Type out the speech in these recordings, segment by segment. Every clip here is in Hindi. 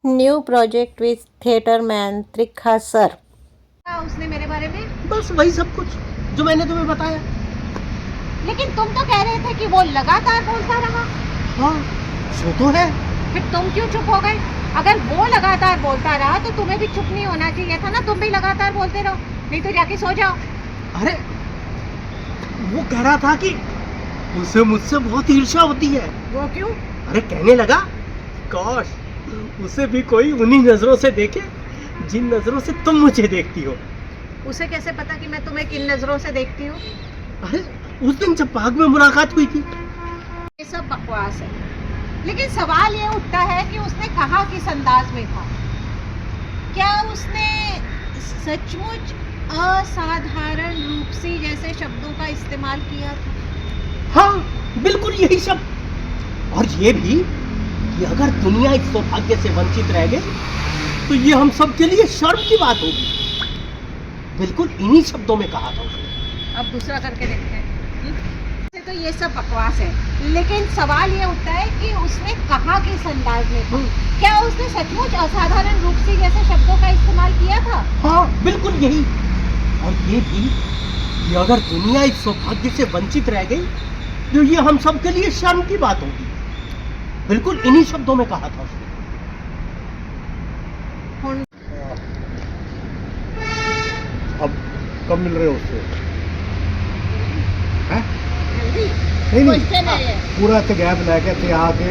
New project with theatre man Trikha sir. उसने मेरे बारे में बस वही सब कुछ जो मैंने तुम्हें बताया। लेकिन तुम तो कह रहे थे कि वो लगातार बोलता रहा। हाँ, सो तो है। फिर तुम क्यों चुप हो गए? अगर वो लगातार बोलता रहा तो तुम्हें भी चुप नहीं होना चाहिए था ना, तुम भी लगातार बोलते रहो, नहीं तो जाके सो जाओ। अरे वो कह रहा था कि उसे मुझसे बहुत ईर्ष्या होती है। वो क्यों? अरे कहने लगा, काश उसे भी कोई उन्हीं नजरों से देखे जिन नजरों से तुम मुझे देखती हो। उसे कैसे पता कि मैं तुम्हें किन नजरों से देखती हूँ? अरे उस दिन जब पार्क में मुलाकात हुई थी। ये सब बकवास है, लेकिन सवाल ये उठता है कि उसने कहा किस अंदाज में था। क्या उसने सचमुच असाधारण रूप से जैसे शब्दों का इस्तेमाल किया था? हाँ बिल्कुल यही सब। और ये भी कि अगर दुनिया इस सौभाग्य से वंचित रह गई तो ये हम सब के लिए शर्म की बात होगी। बिल्कुल इन्हीं शब्दों में कहा था उसने। अब दूसरा करके देखते हैं। तो ये सब बकवास है, लेकिन सवाल ये उठता है कि उसने कहा किस अंदाज में था। क्या उसने सचमुच असाधारण रूप से जैसे शब्दों का इस्तेमाल किया था? हाँ बिल्कुल यही। और ये भी कि अगर दुनिया इस सौभाग्य से वंचित रह गई तो ये हम सब के लिए शर्म की बात होगी। बिल्कुल इन्हीं शब्दों में कहा था उसने। अब कब मिल रहे हो उससे? हैं? जल्दी नहीं क्वेश्चन है ये। पूरा इतने गैप लेके थे आके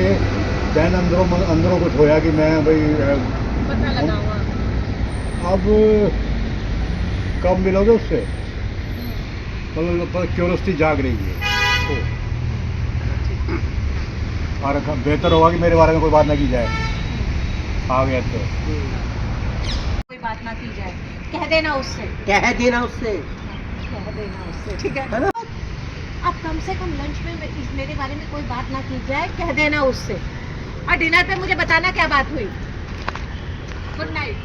दैन अंदरों कुछ होया कि मैं भाई पता लगा हुआ। अब कब मिलोगे उससे? मतलब क्यूरियोसिटी जाग रही है। और बेहतर होगा कि मेरे बारे में कोई बात ना की जाए। आ गया तो कोई बात ना की जाए, कह देना उससे। कह देना उससे। कह देना उससे, ठीक है है ना? अब कम से कम लंच में मेरे बारे में कोई बात ना की जाए, कह देना उससे। और डिनर पे मुझे बताना क्या बात हुई। Good night.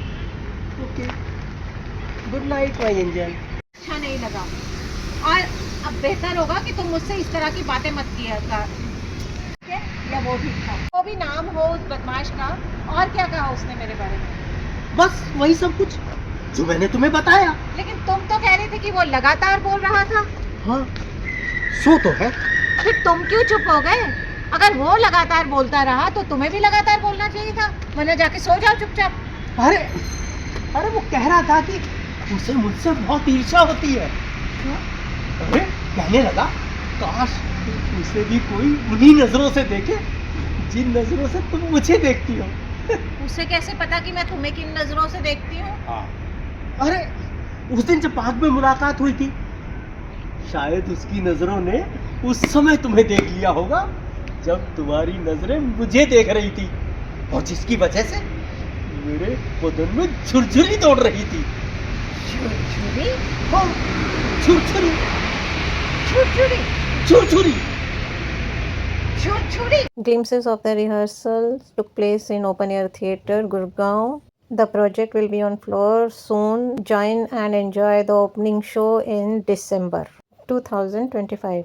Okay, good night my angel. अच्छा नहीं लगा, और अब बेहतर होगा कि तुम मुझसे इस तरह की बातें मत किया कर। ठीक है? या वो भी था, वो भी नाम हो उस बदमाश का। और क्या कहा उसने मेरे बारे में? बस वही सब कुछ जो मैंने तुम्हें बताया। लेकिन तुम तो कह रहे थे कि वो लगातार बोल रहा था। हाँ, सो तो है। फिर तुम क्यों चुप हो गए? अगर वो लगातार बोलता रहा तो तुम्हें भी लगातार बोलना चाहिए था, वरना जाके सो जाओ चुपचाप। अरे अरे वो कह रहा था कि उसे मुझसे बहुत ईर्ष्या होती है। अरे कहने लगा, काश उसे भी कोई उन्हीं नजरों से देखे जिन नजरों से तुम मुझे देखती हो। उसे कैसे पता कि मैं तुम्हें किन नजरों से देखती हूँ? अरे उस दिन जब पार्क में मुलाकात हुई थी, शायद उसकी नजरों ने उस समय तुम्हें देख लिया होगा जब तुम्हारी नजरें मुझे देख रही थी, और जिसकी वजह से मेरे बदन में झुरझुरी दौड़ रही थी। झुरझुरी? हाँ, झुरझुरी झुरझुरी? झुरझुरी। झुरझुरी? Glimpses of the rehearsal took place in Open Air Theatre, Gurgaon. The project will be on floor soon. Join and enjoy the opening show in December 2025.